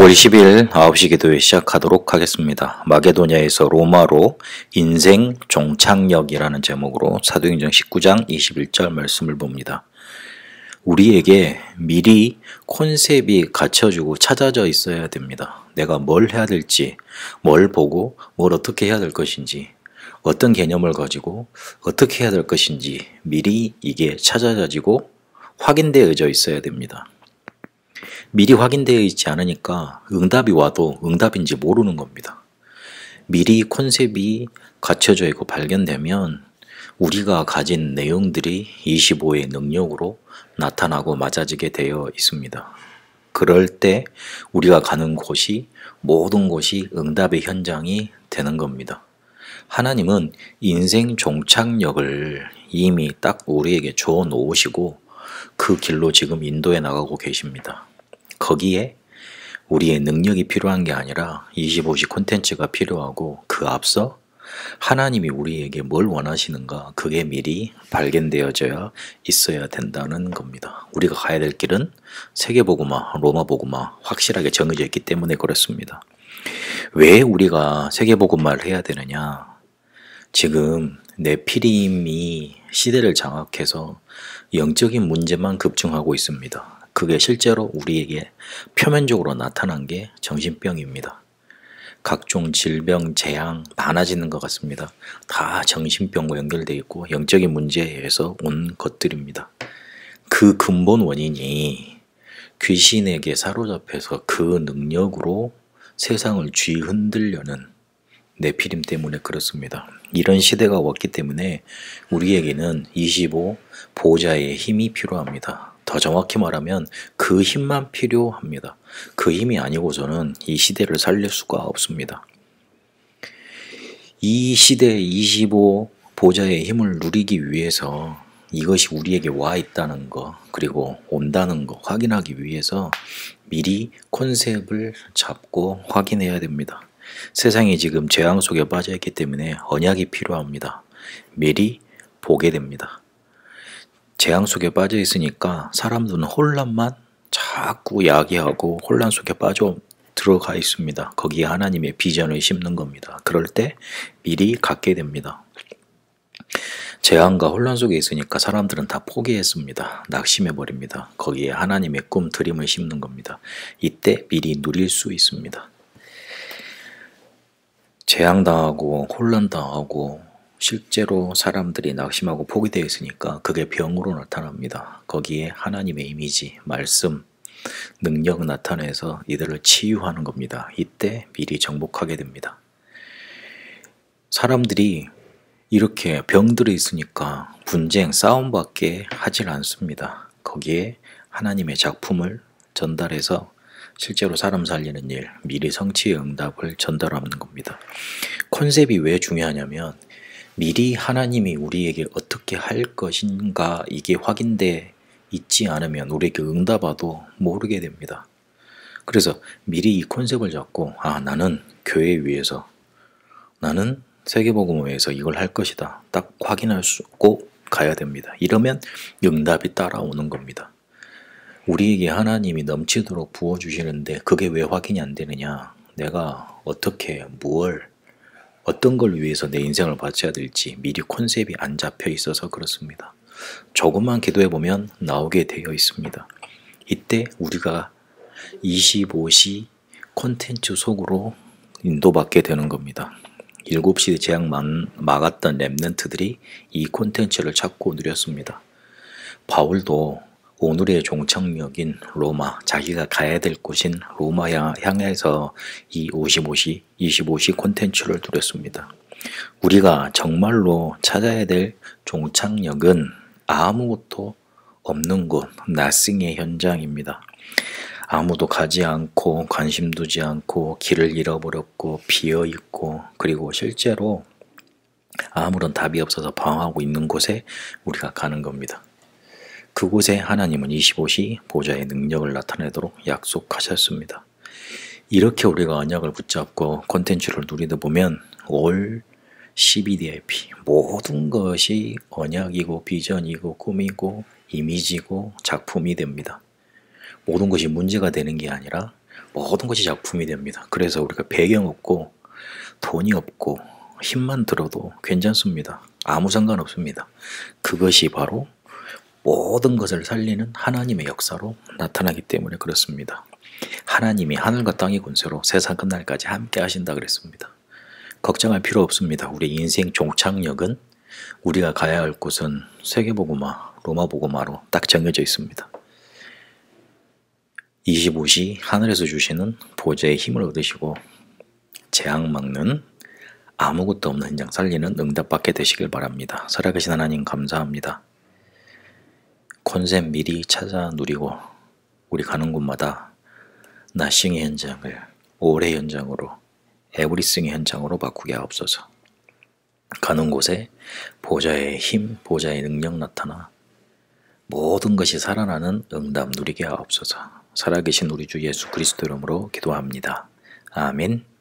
5월 10일 9시 기도회 시작하도록 하겠습니다. 마게도냐에서 로마로 인생 종착역이라는 제목으로 사도행전 19장 21절 말씀을 봅니다. 우리에게 미리 콘셉트이 갖춰지고 찾아져 있어야 됩니다. 내가 뭘 해야 될지, 뭘 보고 뭘 어떻게 해야 될 것인지, 어떤 개념을 가지고 어떻게 해야 될 것인지 미리 이게 찾아져지고 확인되어져 있어야 됩니다. 미리 확인되어 있지 않으니까 응답이 와도 응답인지 모르는 겁니다. 미리 콘셉트이 갖춰져 있고 발견되면 우리가 가진 내용들이 25의 능력으로 나타나고 맞아지게 되어 있습니다. 그럴 때 우리가 가는 곳이 모든 곳이 응답의 현장이 되는 겁니다. 하나님은 인생 종착역을 이미 딱 우리에게 줘 놓으시고 그 길로 지금 인도해 나가고 계십니다. 거기에 우리의 능력이 필요한 게 아니라 25시 콘텐츠가 필요하고 그 앞서 하나님이 우리에게 뭘 원하시는가 그게 미리 발견되어져야 있어야 된다는 겁니다. 우리가 가야 될 길은 세계복음화, 로마복음화 확실하게 정해져 있기 때문에 그렇습니다. 왜 우리가 세계복음화를 해야 되느냐? 지금 네피림이 시대를 장악해서 영적인 문제만 급증하고 있습니다. 그게 실제로 우리에게 표면적으로 나타난 게 정신병입니다. 각종 질병, 재앙 많아지는 것 같습니다. 다 정신병과 연결되어 있고 영적인 문제에 의해서 온 것들입니다. 그 근본 원인이 귀신에게 사로잡혀서 그 능력으로 세상을 쥐흔들려는 네피림 때문에 그렇습니다. 이런 시대가 왔기 때문에 우리에게는 25 보좌의 힘이 필요합니다. 더 정확히 말하면 그 힘만 필요합니다. 그 힘이 아니고서는 이 시대를 살릴 수가 없습니다. 이 시대의 25 보좌의 힘을 누리기 위해서 이것이 우리에게 와 있다는 거 그리고 온다는 거 확인하기 위해서 미리 콘셉트를 잡고 확인해야 됩니다. 세상이 지금 재앙 속에 빠져 있기 때문에 언약이 필요합니다. 미리 보게 됩니다. 재앙 속에 빠져 있으니까 사람들은 혼란만 자꾸 야기하고 혼란 속에 빠져 들어가 있습니다. 거기에 하나님의 비전을 심는 겁니다. 그럴 때 미리 갖게 됩니다. 재앙과 혼란 속에 있으니까 사람들은 다 포기했습니다. 낙심해버립니다. 거기에 하나님의 꿈, 드림을 심는 겁니다. 이때 미리 누릴 수 있습니다. 재앙당하고 혼란당하고 실제로 사람들이 낙심하고 포기되어 있으니까 그게 병으로 나타납니다. 거기에 하나님의 이미지, 말씀, 능력 나타내서 이들을 치유하는 겁니다. 이때 미리 정복하게 됩니다. 사람들이 이렇게 병들어 있으니까 분쟁, 싸움밖에 하질 않습니다. 거기에 하나님의 작품을 전달해서 실제로 사람 살리는 일, 미리 성취의 응답을 전달하는 겁니다. 콘셉트이 왜 중요하냐면 미리 하나님이 우리에게 어떻게 할 것인가 이게 확인돼 있지 않으면 우리에게 응답하도 모르게 됩니다. 그래서 미리 이 콘셉트를 잡고 나는 교회 위해서 나는 세계복음을 위해서 이걸 할 것이다. 딱 확인할 수 있고 가야 됩니다. 이러면 응답이 따라오는 겁니다. 우리에게 하나님이 넘치도록 부어주시는데 그게 왜 확인이 안 되느냐? 내가 어떻게 어떤 걸 위해서 내 인생을 바쳐야 될지 미리 콘셉트이 안 잡혀 있어서 그렇습니다. 조금만 기도해보면 나오게 되어 있습니다. 이때 우리가 25시 콘텐츠 속으로 인도받게 되는 겁니다. 7시 재앙 막았던 렘넌트들이 이 콘텐츠를 찾고 누렸습니다. 바울도 오늘의 종착역인 로마, 자기가 가야 될 곳인 로마 향해서 이 25시 콘텐츠를 누렸습니다. 우리가 정말로 찾아야 될 종착역은 아무것도 없는 곳, nothing의 현장입니다. 아무도 가지 않고 관심 두지 않고 길을 잃어버렸고 비어있고 그리고 실제로 아무런 답이 없어서 방황하고 있는 곳에 우리가 가는 겁니다. 그곳에 하나님은 25시 보좌의 능력을 나타내도록 약속하셨습니다. 이렇게 우리가 언약을 붙잡고 콘텐츠를 누리다 보면 올 CBDIP 모든 것이 언약이고 비전이고 꿈이고 이미지고 작품이 됩니다. 모든 것이 문제가 되는 게 아니라 모든 것이 작품이 됩니다. 그래서 우리가 배경 없고 돈이 없고 힘만 들어도 괜찮습니다. 아무 상관없습니다. 그것이 바로 모든 것을 살리는 하나님의 역사로 나타나기 때문에 그렇습니다. 하나님이 하늘과 땅의 권세로 세상 끝날까지 함께 하신다 그랬습니다. 걱정할 필요 없습니다. 우리 인생 종착역은 우리가 가야 할 곳은 세계복음화, 로마복음화로 딱 정해져 있습니다. 25시 하늘에서 주시는 보좌의 힘을 얻으시고 재앙 막는 아무것도 없는 현장 살리는 응답받게 되시길 바랍니다. 살아계신 하나님 감사합니다. 콘셉트 미리 찾아 누리고 우리 가는 곳마다 나싱의 현장을 올해 현장으로 에브리싱의 현장으로 바꾸게 하옵소서. 가는 곳에 보좌의 힘, 보좌의 능력 나타나 모든 것이 살아나는 응답 누리게 하옵소서. 살아계신 우리 주 예수 그리스도 이름으로 기도합니다. 아멘.